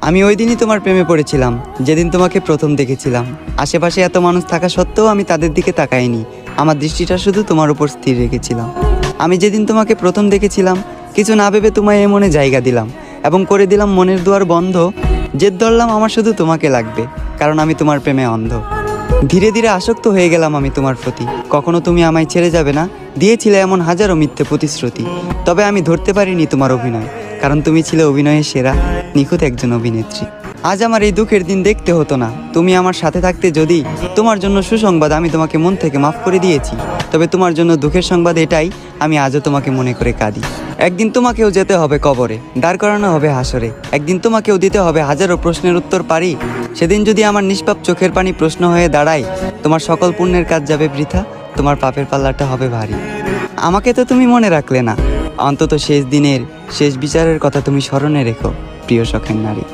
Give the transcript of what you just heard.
আমি ওই দিনই তোমার প্রেমে পড়েছিলাম, যেদিন তোমাকে প্রথম দেখেছিলাম। আশেপাশে এত মানুষ থাকা সত্ত্বেও আমি তাদের দিকে তাকাইনি, আমার দৃষ্টিটা শুধু তোমার উপর স্থির রেখেছিলাম। আমি যেদিন তোমাকে প্রথম দেখেছিলাম, কিছু না ভেবে তোমায় এ মনে জায়গা দিলাম এবং করে দিলাম মনের দুয়ার বন্ধ। জেদ ধরলাম আমার শুধু তোমাকে লাগবে, কারণ আমি তোমার প্রেমে অন্ধ। ধীরে ধীরে আসক্ত হয়ে গেলাম আমি তোমার প্রতি। কখনো তুমি আমায় ছেড়ে যাবে না দিয়েছিলে এমন হাজারো মিথ্যে প্রতিশ্রুতি। তবে আমি ধরতে পারিনি তোমার অভিনয়, কারণ তুমি ছিলে অভিনয়ের সেরা, নিখুঁত একজন অভিনেত্রী। আজ আমার এই দুঃখের দিন দেখতে হতো না, তুমি আমার সাথে থাকতে। যদি তোমার জন্য সুসংবাদ, আমি তোমাকে মন থেকে মাফ করে দিয়েছি। তবে তোমার জন্য দুঃখের সংবাদ এটাই, আমি আজও তোমাকে মনে করে কাঁদি। একদিন তোমাকেও যেতে হবে কবরে, দাঁড় করানো হবে হাসরে। একদিন তোমাকেও দিতে হবে হাজারো প্রশ্নের উত্তর পারি। সেদিন যদি আমার নিষ্পাপ চোখের পানি প্রশ্ন হয়ে দাঁড়ায়, তোমার সকল পুণ্যের কাজ যাবে বৃথা, তোমার পাপের পাল্লাটা হবে ভারী। আমাকে তো তুমি মনে রাখলে না, অন্তত শেষ দিনের শেষ বিচারের কথা তুমি স্মরণে রেখো, প্রিয় শখের নারী।